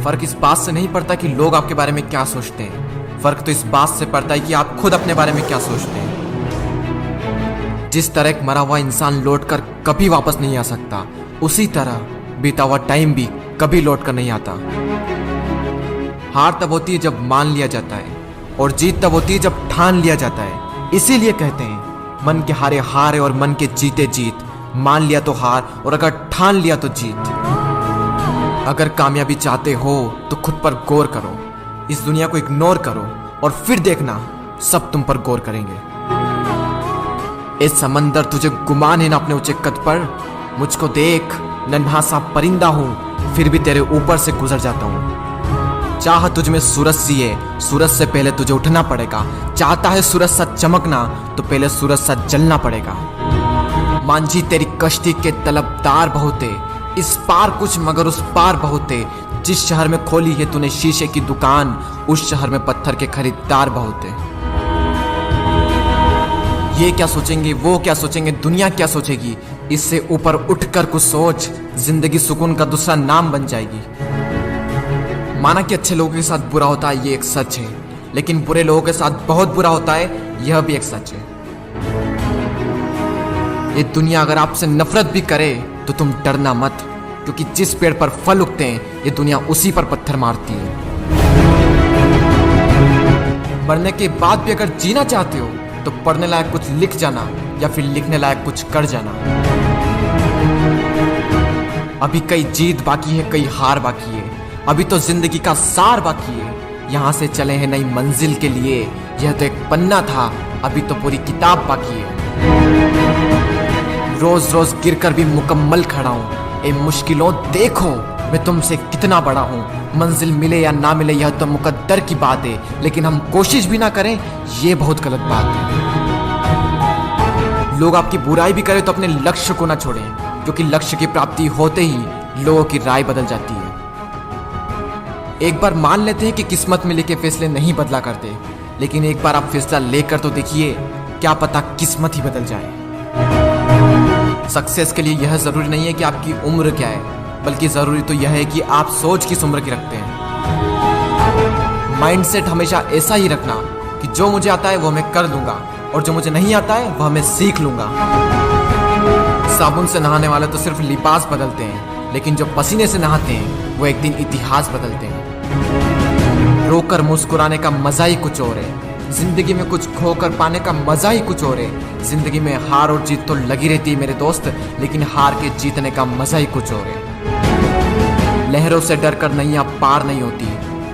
फर्क इस बात से नहीं पड़ता कि लोग आपके बारे में क्या सोचते हैं, फर्क तो इस बात से पड़ता है कि आप खुद अपने बारे में क्या सोचते हैं। जिस तरह एक मरा हुआ इंसान लौटकर कभी वापस नहीं आ सकता, उसी तरह बीता हुआ टाइम भी कभी लौट कर नहीं आता। हार तब होती है जब मान लिया जाता है, और जीत तब होती है जब ठान लिया जाता है। इसीलिए कहते हैं मन के हारे हार है और मन के जीते जीत। मान लिया तो हार, और अगर ठान लिया तो जीत। अगर कामयाबी चाहते हो तो खुद पर गौर करो, इस दुनिया को इग्नोर करो, और फिर देखना सब तुम पर गौर करेंगे। इस समंदर तुझे गुमान है ना अपने ऊंचे कद पर। मुझको देख, नन्हा सा परिंदा हूं, फिर भी तेरे ऊपर से गुजर जाता हूं। चाह तुझ में सूरज सी है, सूरज से पहले तुझे उठना पड़ेगा। चाहता है सूरज सा चमकना, तो पहले सूरज सा जलना पड़ेगा। मांझी तेरी कश्ती के तलबदार बहुत है, इस पार कुछ मगर उस पार बहुत है। जिस शहर में खोली है तूने शीशे की दुकान, उस शहर में पत्थर के खरीदार बहुत है। ये क्या सोचेंगे, वो क्या सोचेंगे, दुनिया क्या सोचेगी, इससे ऊपर उठकर कुछ सोच। जिंदगी सुकून का दूसरा नाम बन जाएगी। माना कि अच्छे लोगों के साथ बुरा होता है, ये एक सच है, लेकिन बुरे लोगों के साथ बहुत बुरा होता है, यह भी एक सच है। ये दुनिया अगर आपसे नफरत भी करे तो तुम डरना मत, क्योंकि जिस पेड़ पर फल उगते हैं ये दुनिया उसी पर पत्थर मारती है। मरने के बाद भी अगर जीना चाहते हो तो पढ़ने लायक कुछ लिख जाना, या फिर लिखने लायक कुछ कर जाना। अभी कई जीत बाकी है, कई हार बाकी है, अभी तो जिंदगी का सार बाकी है। यहाँ से चले हैं नई मंजिल के लिए, यह तो एक पन्ना था, अभी तो पूरी किताब बाकी है। रोज रोज गिरकर भी मुकम्मल खड़ा हूँ। ए मुश्किलों देखो मैं तुमसे कितना बड़ा हूँ। मंजिल मिले या ना मिले यह तो मुकद्दर की बात है, लेकिन हम कोशिश भी ना करें ये बहुत गलत बात है। लोग आपकी बुराई भी करें तो अपने लक्ष्य को ना छोड़ें, क्योंकि लक्ष्य की प्राप्ति होते ही लोगों की राय बदल जाती है। एक बार मान लेते हैं कि किस्मत में लिखे फैसले नहीं बदला करते, लेकिन एक बार आप फैसला लेकर तो देखिए, क्या पता किस्मत ही बदल जाए। सक्सेस के लिए यह जरूरी नहीं है कि आपकी उम्र क्या है, बल्कि जरूरी तो यह है कि आप सोच किस उम्र की रखते हैं। माइंडसेट हमेशा ऐसा ही रखना कि जो मुझे आता है वो मैं कर लूंगा, और जो मुझे नहीं आता है वह मैं सीख लूंगा। साबुन से नहाने वाले तो सिर्फ लिबास बदलते हैं, लेकिन जो पसीने से नहाते हैं वो एक दिन इतिहास बदलते हैं। रोकर मुस्कुराने का मजा ही कुछ और है, जिंदगी में कुछ खोकर पाने का मजा ही कुछ और है। जिंदगी में हार और जीत तो लगी रहती है मेरे दोस्त, लेकिन हार के जीतने का मजा ही कुछ और है। लहरों से डरकर नैया पार नहीं होती,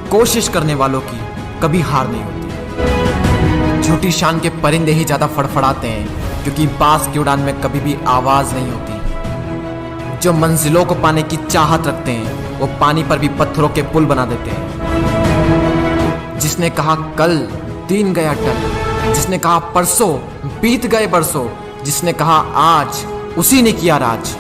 कोशिश करने वालों की कभी हार नहीं होती। झूठी शान के परिंदे ही ज्यादा फड़फड़ाते हैं, क्योंकि बाज की उड़ान में कभी भी आवाज नहीं होती। जो मंजिलों को पाने की चाहत रखते हैं वो पानी पर भी पत्थरों के पुल बना देते हैं। जिसने कहा कल दिन गया टल, जिसने कहा परसों बीत गए बरसों, जिसने कहा आज उसी ने किया राज।